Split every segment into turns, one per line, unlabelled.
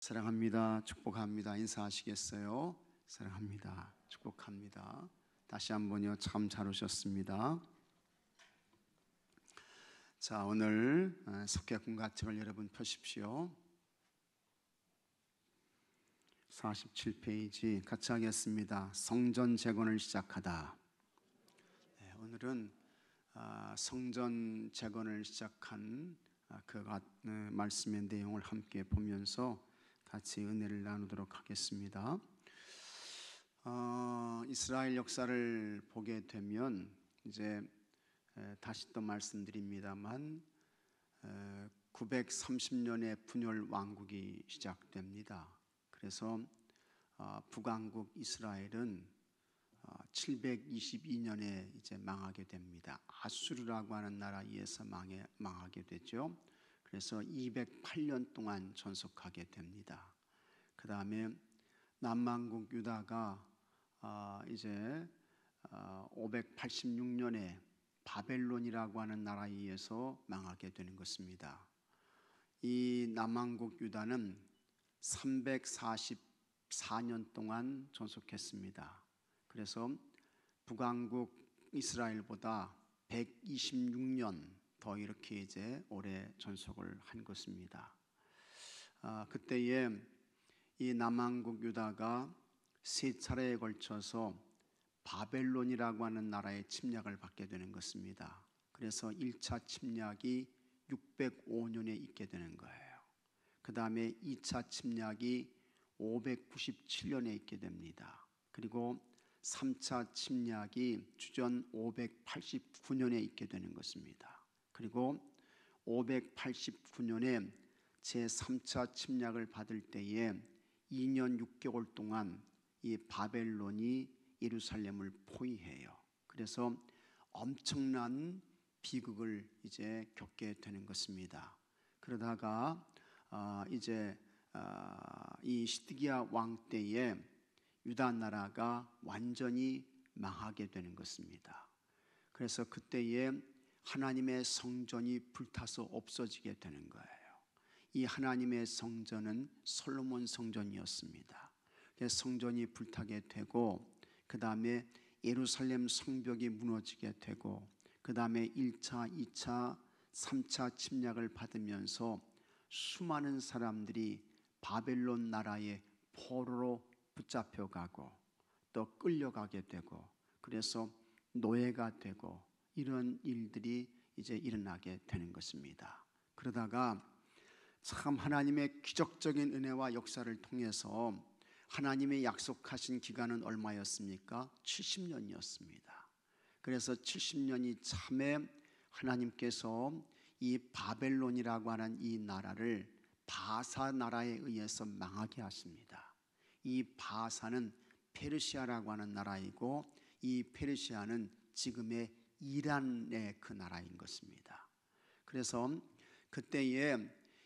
사랑합니다. 축복합니다. 인사하시겠어요? 사랑합니다. 축복합니다. 다시 한번요. 참 잘 오셨습니다. 자, 오늘 석회공가책을 여러분 펴십시오. 47페이지 같이 하겠습니다. 성전 재건을 시작하다. 네, 오늘은 성전 재건을 시작한 그 말씀의 내용을 함께 보면서 같이 은혜를 나누도록 하겠습니다. 이스라엘 역사를 보게 되면 이제 다시 또 말씀드립니다만 930년에 분열 왕국이 시작됩니다. 그래서 북왕국 이스라엘은 722년에 이제 망하게 됩니다. 아수르라고 하는 나라에 의해서 망하게 되죠. 그래서 208년 동안 존속하게 됩니다. 그 다음에 남왕국 유다가 이제 586년에 바벨론이라고 하는 나라에 의해서 망하게 되는 것입니다. 이 남왕국 유다는 344년 동안 존속했습니다. 그래서 북왕국 이스라엘보다 126년 더 이렇게 이제 오래 존속을 한 것입니다. 그때에 이 남왕국 유다가 세 차례에 걸쳐서 바벨론이라고 하는 나라의 침략을 받게 되는 것입니다. 그래서 1차 침략이 605년에 있게 되는 거예요. 그 다음에 2차 침략이 597년에 있게 됩니다. 그리고 3차 침략이 주전 589년에 있게 되는 것입니다. 그리고 589년에 제3차 침략을 받을 때에 2년 6개월 동안 이 바벨론이 예루살렘을 포위해요. 그래서 엄청난 비극을 이제 겪게 되는 것입니다. 그러다가 이제 이 시드기야 왕 때에 유다 나라가 완전히 망하게 되는 것입니다. 그래서 그때에 하나님의 성전이 불타서 없어지게 되는 거예요. 이 하나님의 성전은 솔로몬 성전이었습니다. 그래서 성전이 불타게 되고 그 다음에 예루살렘 성벽이 무너지게 되고 그 다음에 1차, 2차, 3차 침략을 받으면서 수많은 사람들이 바벨론 나라의 포로로 붙잡혀가고 또 끌려가게 되고 그래서 노예가 되고 이런 일들이 이제 일어나게 되는 것입니다. 그러다가 참 하나님의 기적적인 은혜와 역사를 통해서 하나님의 약속하신 기간은 얼마였습니까? 70년이었습니다. 그래서 70년이 참에 하나님께서 이 바벨론이라고 하는 이 나라를 바사 나라에 의해서 망하게 하십니다. 이 바사는 페르시아라고 하는 나라이고 이 페르시아는 지금의 이란의 그 나라인 것입니다. 그래서 그때에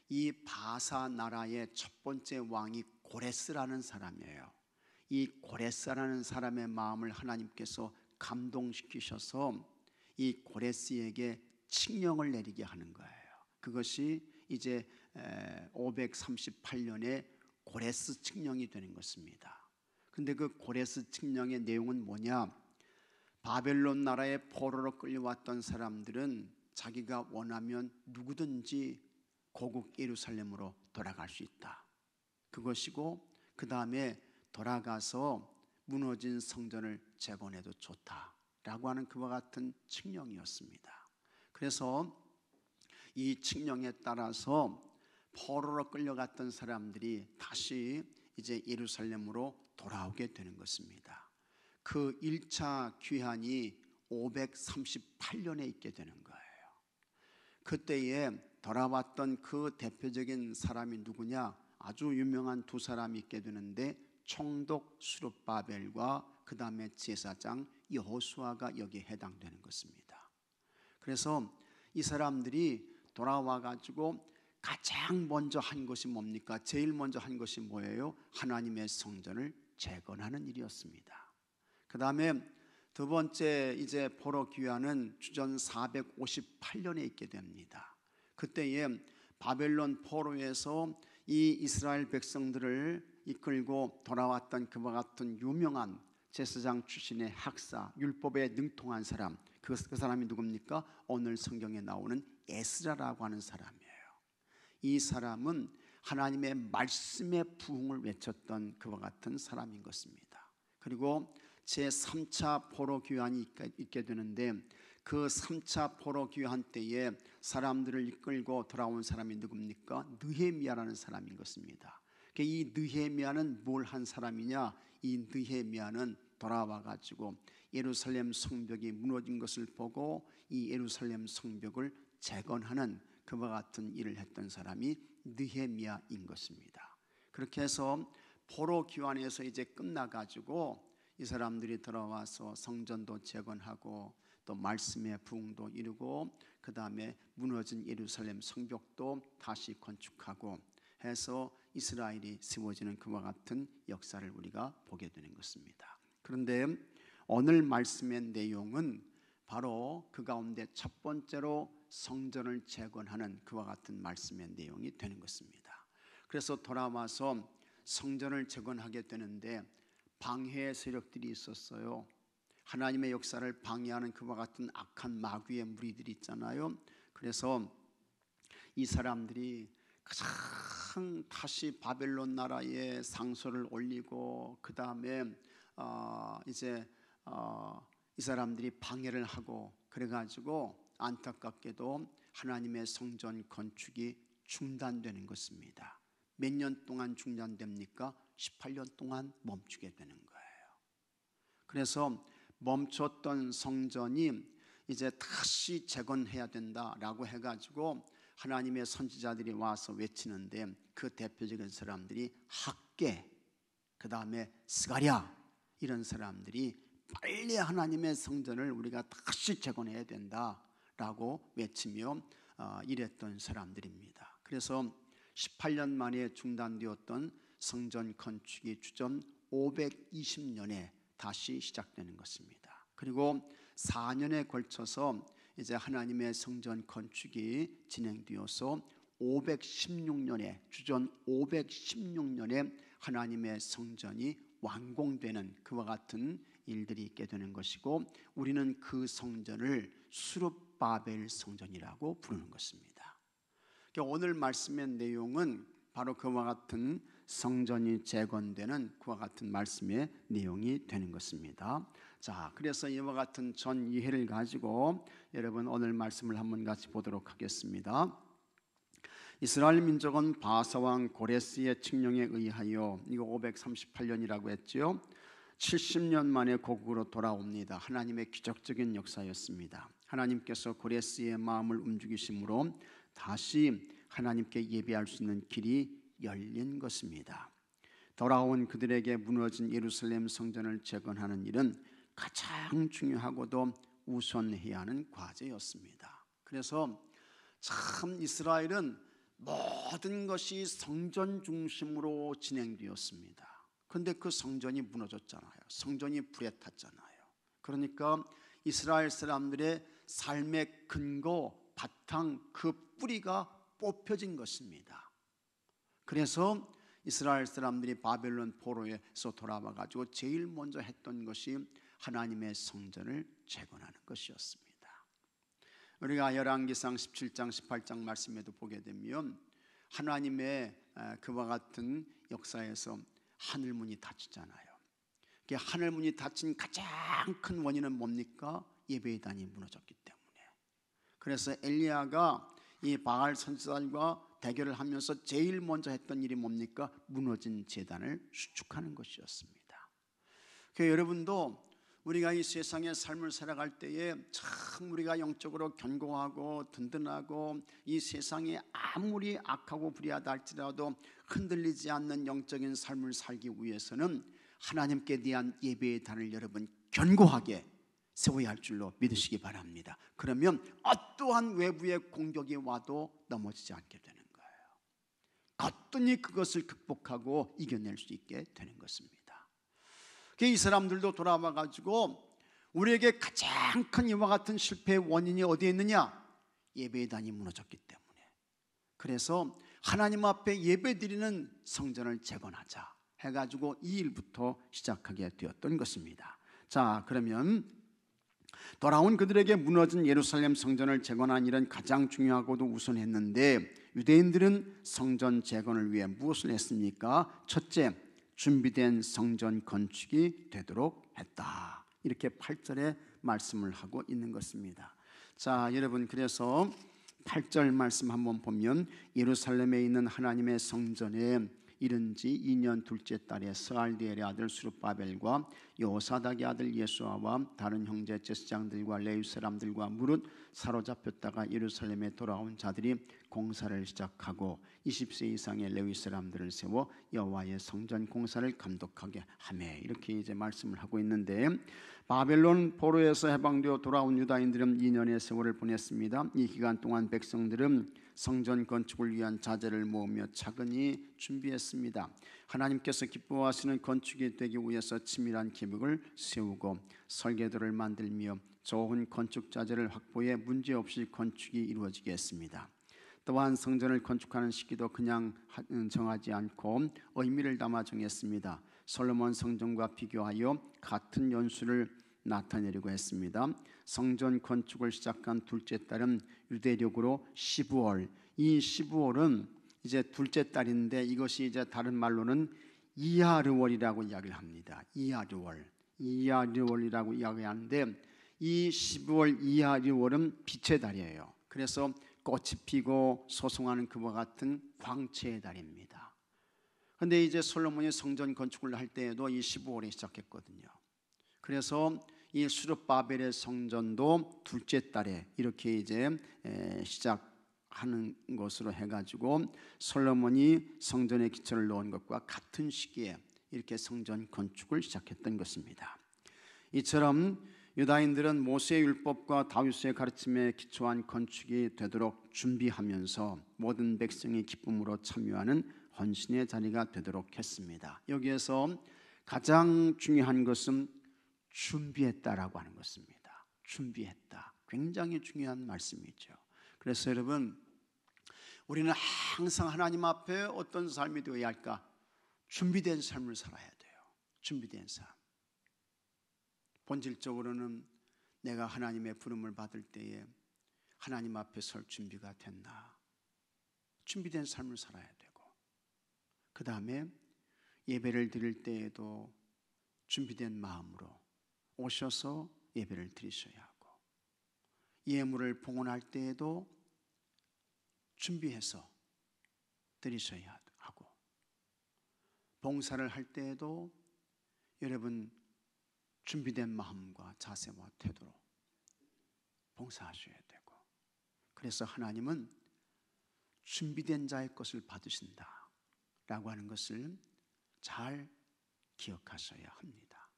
이 바사 나라의 첫 번째 왕이 고레스라는 사람이에요. 이 고레스라는 사람의 마음을 하나님께서 감동시키셔서 이 고레스에게 칙령을 내리게 하는 거예요. 그것이 이제 538년에 고레스 칙령이 되는 것입니다. 근데 그 고레스 칙령의 내용은 뭐냐? 바벨론 나라의 포로로 끌려왔던 사람들은 자기가 원하면 누구든지 고국 예루살렘으로 돌아갈 수 있다. 그것이고 그 다음에 돌아가서 무너진 성전을 재건해도 좋다라고 하는 그와 같은 칙령이었습니다. 그래서 이 칙령에 따라서 포로로 끌려갔던 사람들이 다시 이제 예루살렘으로 돌아오게 되는 것입니다. 그 1차 귀환이 538년에 있게 되는 거예요. 그때에 돌아왔던 그 대표적인 사람이 누구냐? 아주 유명한 두 사람이 있게 되는데 총독 스룹바벨과 그 다음에 제사장 여호수아가 여기에 해당되는 것입니다. 그래서 이 사람들이 돌아와 가지고 가장 먼저 한 것이 뭡니까? 제일 먼저 한 것이 뭐예요? 하나님의 성전을 재건하는 일이었습니다. 그 다음에 두 번째 이제 포로 귀환은 주전 458년에 있게 됩니다. 그때에 바벨론 포로에서 이 이스라엘 백성들을 이끌고 돌아왔던 그와 같은 유명한 제사장 출신의 학사, 율법에 능통한 사람, 그 사람이 누굽니까? 오늘 성경에 나오는 에스라라고 하는 사람이에요. 이 사람은 하나님의 말씀의 부흥을 외쳤던 그와 같은 사람인 것입니다. 그리고 제3차 포로 귀환이 있게 되는데 그 3차 포로 귀환 때에 사람들을 이끌고 돌아온 사람이 누굽니까? 느헤미야라는 사람인 것입니다. 이 느헤미야는 뭘 한 사람이냐? 이 느헤미야는 돌아와 가지고 예루살렘 성벽이 무너진 것을 보고 이 예루살렘 성벽을 재건하는 그와 같은 일을 했던 사람이 느헤미야인 것입니다. 그렇게 해서 포로 귀환에서 이제 끝나 가지고 이 사람들이 들어와서 성전도 재건하고 또 말씀의 부흥도 이루고 그 다음에 무너진 예루살렘 성벽도 다시 건축하고 해서 이스라엘이 세워지는 그와 같은 역사를 우리가 보게 되는 것입니다. 그런데 오늘 말씀의 내용은 바로 그 가운데 첫 번째로 성전을 재건하는 그와 같은 말씀의 내용이 되는 것입니다. 그래서 돌아와서 성전을 재건하게 되는데 방해 세력들이 있었어요. 하나님의 역사를 방해하는 그와 같은 악한 마귀의 무리들이 있잖아요. 그래서 이 사람들이 가장 다시 바벨론 나라에 상소를 올리고 그 다음에 이 사람들이 방해를 하고 그래가지고 안타깝게도 하나님의 성전 건축이 중단되는 것입니다. 몇 년 동안 중단됩니까? 18년 동안 멈추게 되는 거예요. 그래서 멈췄던 성전이 이제 다시 재건해야 된다라고 해가지고 하나님의 선지자들이 와서 외치는데 그 대표적인 사람들이 학개, 그 다음에 스가랴 이런 사람들이 빨리 하나님의 성전을 우리가 다시 재건해야 된다라고 외치며 이랬던 사람들입니다. 그래서 18년 만에 중단되었던 성전 건축이 주전 520년에 다시 시작되는 것입니다. 그리고 4년에 걸쳐서 이제 하나님의 성전 건축이 진행되어서 516년에 주전 516년에 하나님의 성전이 완공되는 그와 같은 일들이 있게 되는 것이고 우리는 그 성전을 수룹바벨 성전이라고 부르는 것입니다. 오늘 말씀의 내용은 바로 그와 같은 성전이 재건되는 그와 같은 말씀의 내용이 되는 것입니다. 자, 그래서 이와 같은 전 이해를 가지고 여러분 오늘 말씀을 한번 같이 보도록 하겠습니다. 이스라엘 민족은 바사왕 고레스의 칙령에 의하여 이거 538년이라고 했죠. 70년 만에 고국으로 돌아옵니다. 하나님의 기적적인 역사였습니다. 하나님께서 고레스의 마음을 움직이심으로 다시 하나님께 예배할 수 있는 길이 열린 것입니다. 돌아온 그들에게 무너진 예루살렘 성전을 재건하는 일은 가장 중요하고도 우선해야 하는 과제였습니다. 그래서 참 이스라엘은 모든 것이 성전 중심으로 진행되었습니다. 그런데 그 성전이 무너졌잖아요. 성전이 불에 탔잖아요. 그러니까 이스라엘 사람들의 삶의 근거, 바탕, 그 뿌리가 뽑혀진 것입니다. 그래서 이스라엘 사람들이 바벨론 포로에서 돌아와 가지고 제일 먼저 했던 것이 하나님의 성전을 재건하는 것이었습니다. 우리가 열왕기상 17장 18장 말씀에도 보게 되면 하나님의 그와 같은 역사에서 하늘문이 닫히잖아요. 하늘문이 닫힌 가장 큰 원인은 뭡니까? 예배의단이 무너졌기 때문에. 그래서 엘리야가 이 바알 선지자들과 대결을 하면서 제일 먼저 했던 일이 뭡니까? 무너진 제단을 수축하는 것이었습니다. 여러분도 우리가 이 세상의 삶을 살아갈 때에 참 우리가 영적으로 견고하고 든든하고 이 세상에 아무리 악하고 불의하다 할지라도 흔들리지 않는 영적인 삶을 살기 위해서는 하나님께 대한 예배의 단을 여러분 견고하게 세워야 할 줄로 믿으시기 바랍니다. 그러면 어떠한 외부의 공격이 와도 넘어지지 않게 되는 거예요. 거뜬히 그것을 극복하고 이겨낼 수 있게 되는 것입니다. 이 사람들도 돌아와 가지고 우리에게 가장 큰 이와 같은 실패의 원인이 어디에 있느냐? 예배의 단이 무너졌기 때문에. 그래서 하나님 앞에 예배드리는 성전을 재건하자 해가지고 이 일부터 시작하게 되었던 것입니다. 자, 그러면 돌아온 그들에게 무너진 예루살렘 성전을 재건한 일은 가장 중요하고도 우선했는데 유대인들은 성전 재건을 위해 무엇을 했습니까? 첫째, 준비된 성전 건축이 되도록 했다. 이렇게 8절에 말씀을 하고 있는 것입니다. 자, 여러분, 그래서 8절 말씀 한번 보면 예루살렘에 있는 하나님의 성전에 이른 지 2년 둘째 달에 스알디엘의 아들 수룹바벨과 여호사닥의 아들 예수아와 다른 형제 제사장들과 레위 사람들과 무릇 사로잡혔다가 예루살렘에 돌아온 자들이 공사를 시작하고 20세 이상의 레위 사람들을 세워 여호와의 성전 공사를 감독하게 하매, 이렇게 이제 말씀을 하고 있는데, 바벨론 포로에서 해방되어 돌아온 유다인들은 2년의 세월을 보냈습니다. 이 기간 동안 백성들은 성전 건축을 위한 자재를 모으며 차근히 준비했습니다. 하나님께서 기뻐하시는 건축이 되기 위해서 치밀한 계획을 세우고 설계도를 만들며 좋은 건축 자재를 확보해 문제없이 건축이 이루어지게 했습니다. 또한 성전을 건축하는 시기도 그냥 정하지 않고 의미를 담아 정했습니다. 솔로몬 성전과 비교하여 같은 연수를 나타내려고 했습니다. 성전 건축을 시작한 둘째 달은 유대력으로 12월. 이 12월은 이제 둘째 달인데 이것이 이제 다른 말로는 이하르월이라고 이야기를 합니다. 이하르월이라고 이야기하는데 이 12월 이하르월은 빛의 달이에요. 그래서 꽃이 피고 소송하는 그와 같은 광채의 달입니다. 그런데 이제 솔로몬이 성전 건축을 할 때에도 이 15월에 시작했거든요. 그래서 이 수룹바벨의 성전도 둘째 달에 이렇게 이제 시작하는 것으로 해가지고 솔로몬이 성전의 기초를 놓은 것과 같은 시기에 이렇게 성전 건축을 시작했던 것입니다. 이처럼 유다인들은 모세의 율법과 다윗의 가르침에 기초한 건축이 되도록 준비하면서 모든 백성이 기쁨으로 참여하는 헌신의 자리가 되도록 했습니다. 여기에서 가장 중요한 것은 준비했다라고 하는 것입니다. 준비했다. 굉장히 중요한 말씀이죠. 그래서 여러분, 우리는 항상 하나님 앞에 어떤 삶이 되어야 할까? 준비된 삶을 살아야 돼요. 준비된 삶. 본질적으로는 내가 하나님의 부름을 받을 때에 하나님 앞에 설 준비가 됐나? 준비된 삶을 살아야 되고, 그 다음에 예배를 드릴 때에도 준비된 마음으로 오셔서 예배를 드리셔야 하고, 예물을 봉헌할 때에도 준비해서 드리셔야 하고, 봉사를 할 때에도 여러분 준비된 마음과 자세와 태도로 봉사하셔야 되고, 그래서 하나님은 준비된 자의 것을 받으신다 라고 하는 것을 잘 기억하셔야 합니다.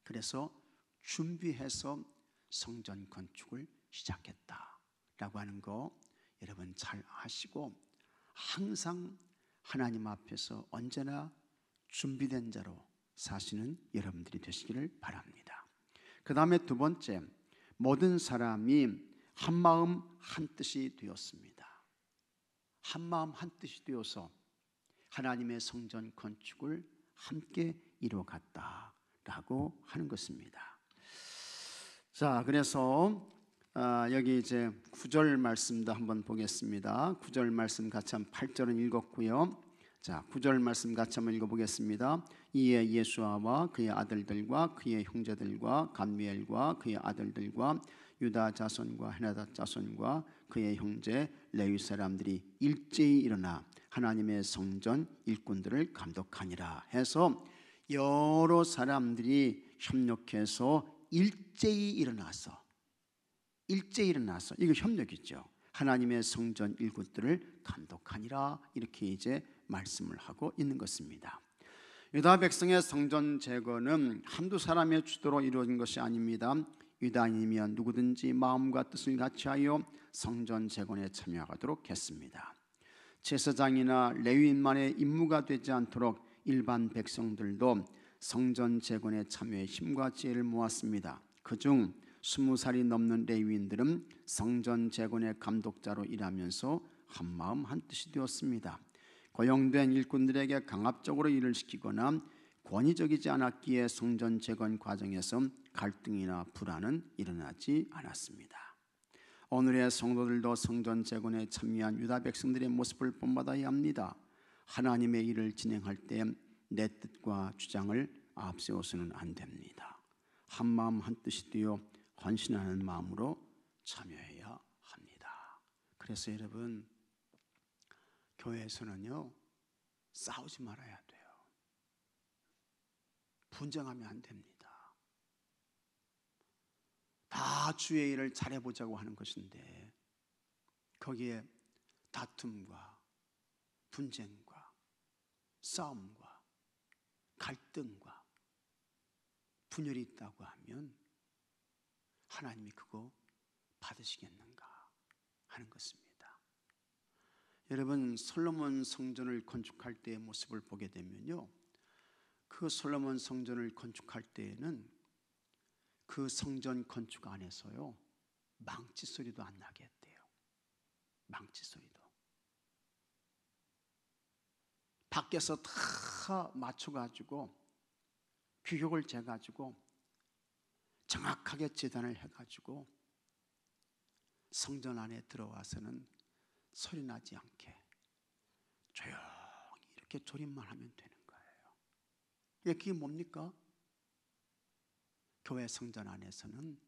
그래서 준비해서 성전 건축을 시작했다 라고 하는 거 여러분 잘 아시고, 항상 하나님 앞에서 언제나 준비된 자로 사시는 여러분들이 되시기를 바랍니다. 그 다음에 두 번째, 모든 사람이 한 마음 한 뜻이 되었습니다. 한 마음 한 뜻이 되어서 하나님의 성전 건축을 함께 이루어갔다라고 하는 것입니다. 자, 그래서 여기 이제 9절 말씀도 한번 보겠습니다. 9절 말씀 같이 한 8절은 읽었고요. 자, 9절 말씀 같이 한번 읽어보겠습니다. 이에 예수아와 그의 아들들과 그의 형제들과 감미엘과 그의 아들들과 유다 자손과 헤나다 자손과 그의 형제 레위 사람들이 일제히 일어나 하나님의 성전 일꾼들을 감독하니라 해서 여러 사람들이 협력해서 일제히 일어나서 이거 협력이죠. 하나님의 성전 일꾼들을 감독하니라, 이렇게 이제 말씀을 하고 있는 것입니다. 유다 백성의 성전 재건은 한두 사람의 주도로 이루어진 것이 아닙니다. 유다인이면 누구든지 마음과 뜻을 같이하여 성전 재건에 참여하도록 했습니다. 제사장이나 레위인만의 임무가 되지 않도록 일반 백성들도 성전 재건에 참여해 힘과 지혜를 모았습니다. 그중 20살이 넘는 레위인들은 성전 재건의 감독자로 일하면서 한마음 한뜻이 되었습니다. 고용된 일꾼들에게 강압적으로 일을 시키거나 권위적이지 않았기에 성전 재건 과정에서 갈등이나 불안은 일어나지 않았습니다. 오늘의 성도들도 성전 재건에 참여한 유다 백성들의 모습을 본받아야 합니다. 하나님의 일을 진행할 때 내 뜻과 주장을 앞세워서는 안 됩니다. 한 마음 한 뜻이 되어 헌신하는 마음으로 참여해야 합니다. 그래서 여러분, 교회에서는요, 싸우지 말아야 돼요. 분쟁하면 안 됩니다. 다 주의 일을 잘해보자고 하는 것인데 거기에 다툼과 분쟁과 싸움과 갈등과 분열이 있다고 하면 하나님이 그거 받으시겠는가 하는 것입니다. 여러분, 솔로몬 성전을 건축할 때의 모습을 보게 되면요, 그 솔로몬 성전을 건축할 때에는 그 성전 건축 안에서요, 망치 소리도 안 나게 했대요. 망치 소리도. 밖에서 다 맞춰가지고 규격을 재가지고 정확하게 재단을 해가지고 성전 안에 들어와서는 소리 나지 않게 조용히 이렇게 조립만 하면 되는 거예요. 그게 뭡니까? 교회 성전 안에서는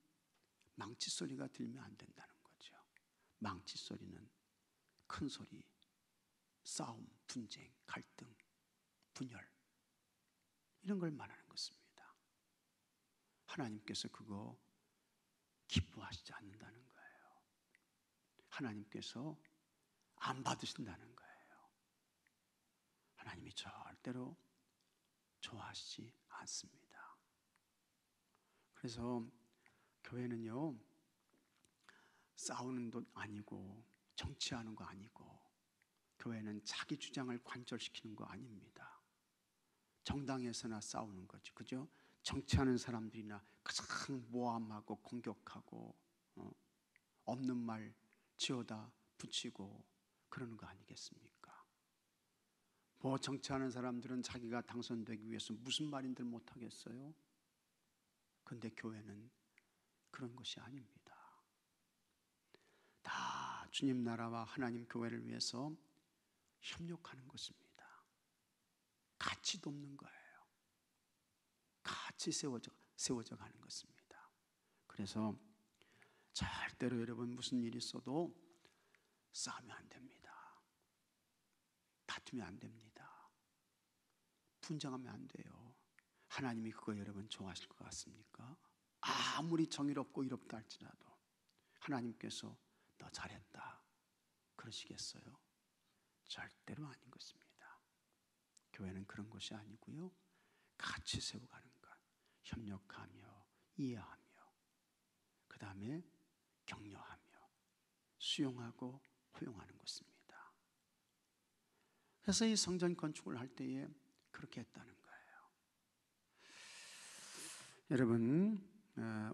망치 소리가 들면 안 된다는 거죠. 망치 소리는 큰 소리, 싸움, 분쟁, 갈등, 분열, 이런 걸 말하는 것입니다. 하나님께서 그거 기뻐하시지 않는다는 거예요. 하나님께서 안 받으신다는 거예요. 하나님이 절대로 좋아하시지 않습니다. 그래서 교회는요, 싸우는 것 아니고 정치하는 거 아니고 교회는 자기 주장을 관철시키는 거 아닙니다. 정당에서나 싸우는 거죠. 그죠? 정치하는 사람들이나 가장 모함하고 공격하고 없는 말 지어다 붙이고 그러는 거 아니겠습니까? 뭐 정치하는 사람들은 자기가 당선되기 위해서 무슨 말인들 못하겠어요? 그런데 교회는 그런 것이 아닙니다. 다 주님 나라와 하나님 교회를 위해서 협력하는 것입니다. 같이 돕는 거예요. 같이 세워져 가는 것입니다. 그래서 절대로 여러분 무슨 일이 있어도 싸우면 안 됩니다. 다투면 안 됩니다. 분쟁하면 안 돼요. 하나님이 그거 여러분 좋아하실 것 같습니까? 아무리 정의롭고 이롭다 할지라도 하나님께서 너 잘했다 그러시겠어요? 절대로 아닌 것입니다. 교회는 그런 것이 아니고요, 같이 세워가는 것, 협력하며 이해하며 그 다음에 격려하며 수용하고 포용하는 것입니다. 그래서 이 성전 건축을 할 때에 그렇게 했다는 거예요. 여러분,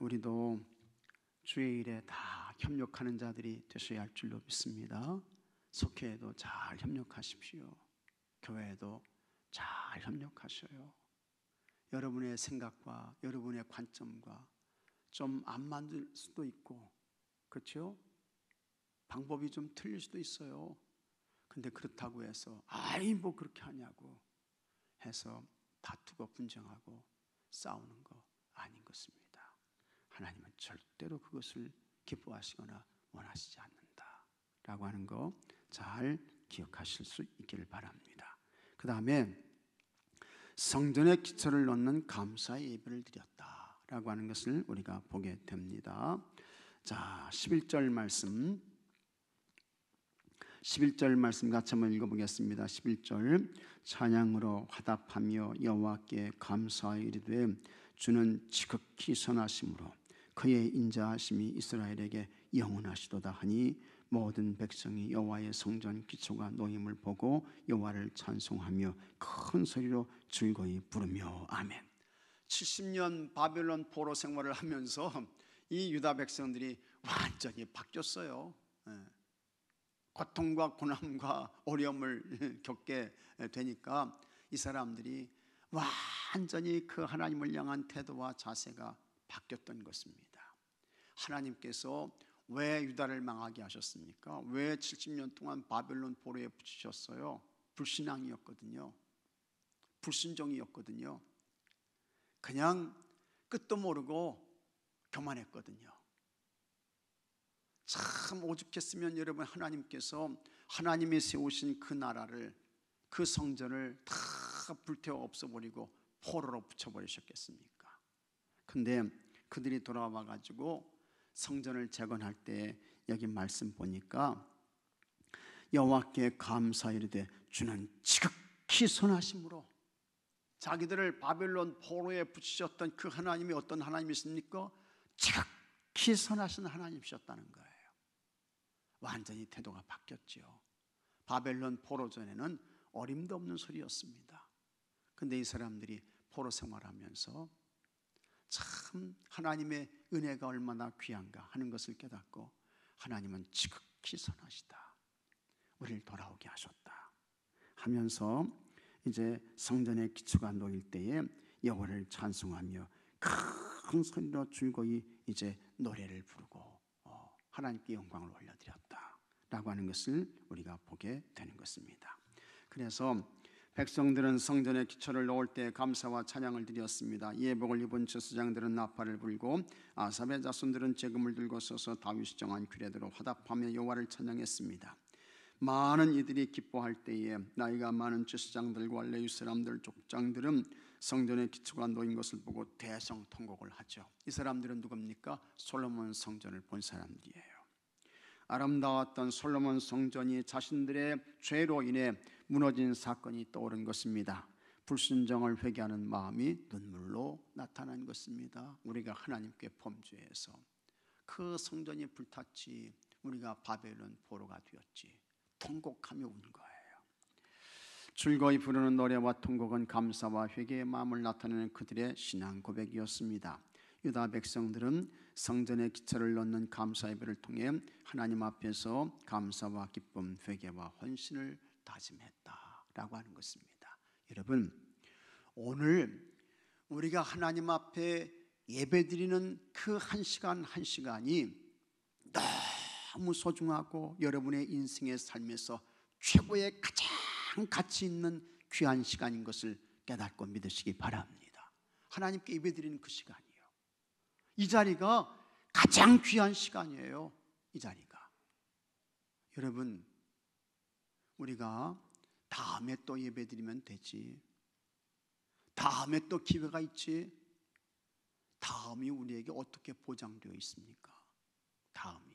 우리도 주의 일에 다 협력하는 자들이 되셔야 할 줄로 믿습니다. 속회에도 잘 협력하십시오. 교회에도 잘 협력하셔요. 여러분의 생각과 여러분의 관점과 좀 안 맞을 수도 있고, 그렇죠? 방법이 좀 틀릴 수도 있어요. 근데 그렇다고 해서 아이 뭐 그렇게 하냐고 해서 다투고 분쟁하고 싸우는 거 아닌 것입니다. 하나님은 절대로 그것을 기뻐하시거나 원하시지 않는다 라고 하는 거 잘 기억하실 수 있기를 바랍니다. 그 다음에 성전의 기초를 놓는 감사의 예배를 드렸다라고 하는 것을 우리가 보게 됩니다. 자, 11절 말씀 같이 한번 읽어보겠습니다. 11절 찬양으로 화답하며 여호와께 감사하이르되 주는 지극히 선하심으로 그의 인자하심이 이스라엘에게 영원하시도다 하니 모든 백성이 여호와의 성전 기초가 놓임을 보고 여호와를 찬송하며 큰 소리로 즐거이 부르며 아멘. 70년 바벨론 포로 생활을 하면서 이 유다 백성들이 완전히 바뀌었어요. 고통과 고난과 어려움을 겪게 되니까 이 사람들이 완전히 그 하나님을 향한 태도와 자세가 바뀌었던 것입니다. 하나님께서 왜 유다를 망하게 하셨습니까? 왜 70년 동안 바벨론 포로에 붙이셨어요? 불신앙이었거든요. 불순종이었거든요. 그냥 끝도 모르고 교만했거든요. 참 오죽했으면 여러분, 하나님께서 하나님이 세우신 그 나라를, 그 성전을 다 불태워 없애버리고 포로로 붙여버리셨겠습니까? 근데 그들이 돌아와 가지고 성전을 재건할 때 여기 말씀 보니까 여호와께 감사이르되 주는 지극히 선하심으로, 자기들을 바벨론 포로에 붙이셨던 그 하나님이 어떤 하나님이십니까? 지극히 선하신 하나님이셨다는 거예요. 완전히 태도가 바뀌었지요. 바벨론 포로 전에는 어림도 없는 소리였습니다. 근데 이 사람들이 포로 생활하면서 참 하나님의 은혜가 얼마나 귀한가 하는 것을 깨닫고, 하나님은 지극히 선하시다, 우리를 돌아오게 하셨다 하면서 이제 성전의 기초가 놓일 때에 여호와를 찬송하며 큰 소리로 즐거이 이제 노래를 부르고 하나님께 영광을 올려드렸다라고 하는 것을 우리가 보게 되는 것입니다. 그래서 백성들은 성전의 기초를 놓을 때 감사와 찬양을 드렸습니다. 예복을 입은 제사장들은 나팔을 불고 아삽의 자손들은 제금을 들고 서서 다윗이 정한 규례대로 화답하며 여호와를 찬양했습니다. 많은 이들이 기뻐할 때에 나이가 많은 제사장들과 레위 사람들 족장들은 성전의 기초가 놓인 것을 보고 대성통곡을 하죠. 이 사람들은 누굽니까? 솔로몬 성전을 본 사람들이에요. 아름다웠던 솔로몬 성전이 자신들의 죄로 인해 무너진 사건이 떠오른 것입니다. 불순종을 회개하는 마음이 눈물로 나타난 것입니다. 우리가 하나님께 범죄해서 그 성전이 불탔지, 우리가 바벨론 포로가 되었지, 통곡하며 운 거예요. 즐거이 부르는 노래와 통곡은 감사와 회개의 마음을 나타내는 그들의 신앙 고백이었습니다. 유다 백성들은 성전의 기초를 놓는 감사 예배를 통해 하나님 앞에서 감사와 기쁨, 회개와 헌신을 다짐했다라고 하는 것입니다. 여러분, 오늘 우리가 하나님 앞에 예배드리는 그 한 시간 한 시간이 너무 소중하고 여러분의 인생의 삶에서 최고의 가장 가치 있는 귀한 시간인 것을 깨닫고 믿으시기 바랍니다. 하나님께 예배드리는 그 시간이에요. 이 자리가 가장 귀한 시간이에요. 이 자리가. 여러분, 우리가 다음에 또 예배드리면 되지, 다음에 또 기회가 있지, 다음이 우리에게 어떻게 보장되어 있습니까? 다음이요.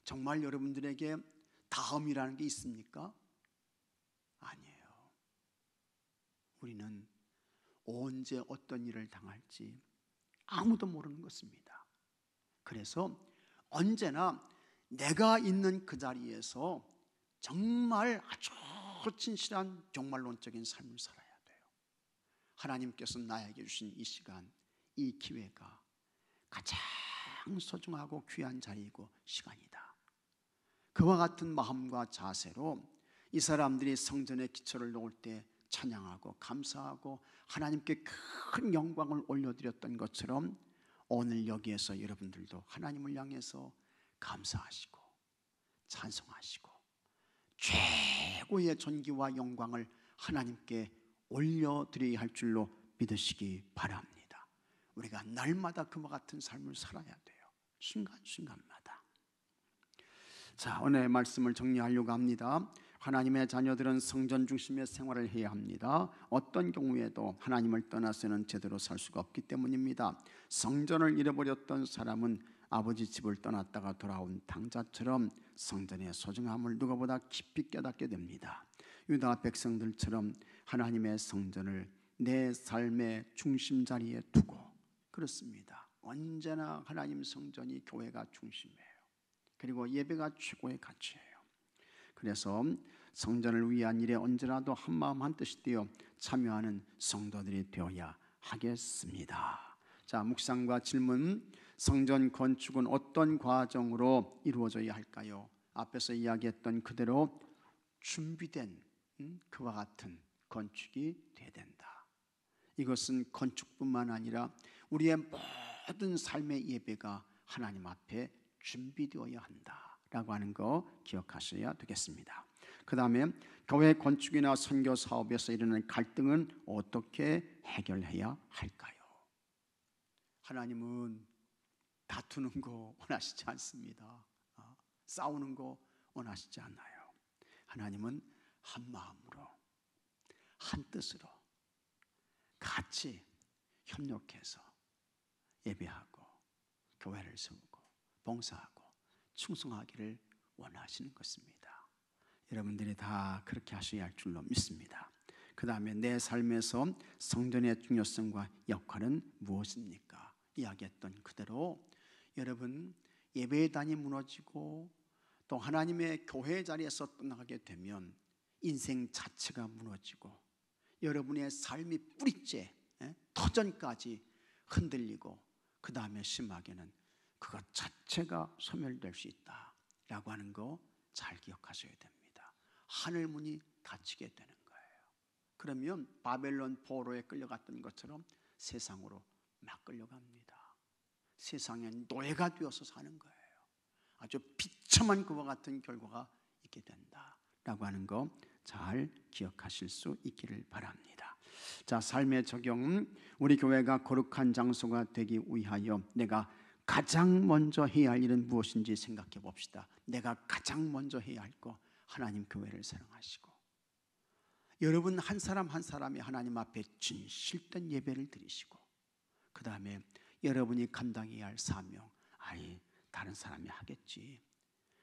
정말 여러분들에게 다음이라는 게 있습니까? 아니에요. 우리는 언제 어떤 일을 당할지 아무도 모르는 것입니다. 그래서 언제나 내가 있는 그 자리에서 정말 아주 진실한 종말론적인 삶을 살아야 돼요. 하나님께서 나에게 주신 이 시간, 이 기회가 가장 소중하고 귀한 자리이고 시간이다. 그와 같은 마음과 자세로 이 사람들이 성전의 기초를 놓을 때 찬양하고 감사하고 하나님께 큰 영광을 올려드렸던 것처럼, 오늘 여기에서 여러분들도 하나님을 향해서 감사하시고 찬송하시고 최고의 존귀와 영광을 하나님께 올려드려야 할 줄로 믿으시기 바랍니다. 우리가 날마다 그와 같은 삶을 살아야 돼요. 순간순간마다. 자, 오늘의 말씀을 정리하려고 합니다. 하나님의 자녀들은 성전 중심의 생활을 해야 합니다. 어떤 경우에도 하나님을 떠나서는 제대로 살 수가 없기 때문입니다. 성전을 잃어버렸던 사람은 아버지 집을 떠났다가 돌아온 당자처럼 성전의 소중함을 누구보다 깊이 깨닫게 됩니다. 유다 백성들처럼 하나님의 성전을 내 삶의 중심 자리에 두고, 그렇습니다. 언제나 하나님 성전이 교회가 중심이에요. 그리고 예배가 최고의 가치예요. 그래서 성전을 위한 일에 언제라도 한마음 한뜻이 되어 참여하는 성도들이 되어야 하겠습니다. 자, 묵상과 질문. 성전 건축은 어떤 과정으로 이루어져야 할까요? 앞에서 이야기했던 그대로 준비된 그와 같은 건축이 돼야 된다. 이것은 건축뿐만 아니라 우리의 모든 삶의 예배가 하나님 앞에 준비되어야 한다라고 하는 거 기억하셔야 되겠습니다. 그 다음에 교회 건축이나 선교 사업에서 일어나는 갈등은 어떻게 해결해야 할까요? 하나님은 다투는 거 원하시지 않습니다. 싸우는 거 원하시지 않아요. 하나님은 한 마음으로 한 뜻으로 같이 협력해서 예배하고 교회를 세우고 봉사하고 충성하기를 원하시는 것입니다. 여러분들이 다 그렇게 하셔야 할 줄로 믿습니다. 그 다음에 내 삶에서 성전의 중요성과 역할은 무엇입니까? 이야기했던 그대로 여러분 예배단이 무너지고 또 하나님의 교회 자리에서 떠나게 되면 인생 자체가 무너지고 여러분의 삶이 뿌리째 터전까지 흔들리고 그 다음에 심하게는 그것 자체가 소멸될 수 있다라고 하는 거 잘 기억하셔야 됩니다. 하늘문이 닫히게 되는 거예요. 그러면 바벨론 포로에 끌려갔던 것처럼 세상으로 막 끌려갑니다. 세상의 노예가 되어서 사는 거예요. 아주 비참한 그와 같은 결과가 있게 된다라고 하는 거 잘 기억하실 수 있기를 바랍니다. 자, 삶의 적용. 우리 교회가 거룩한 장소가 되기 위하여 내가 가장 먼저 해야 할 일은 무엇인지 생각해 봅시다. 내가 가장 먼저 해야 할 거, 하나님 교회를 사랑하시고 여러분 한 사람 한 사람이 하나님 앞에 진실된 예배를 드리시고 그 다음에 여러분이 감당해야 할 사명, 아니 다른 사람이 하겠지,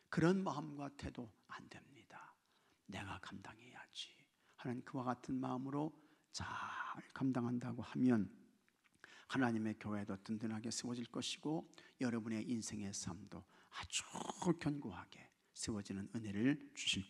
그런 마음과 태도 안 됩니다. 내가 감당해야지 하는 그와 같은 마음으로 잘 감당한다고 하면 하나님의 교회도 든든하게 세워질 것이고 여러분의 인생의 삶도 아주 견고하게 세워지는 은혜를 주실 줄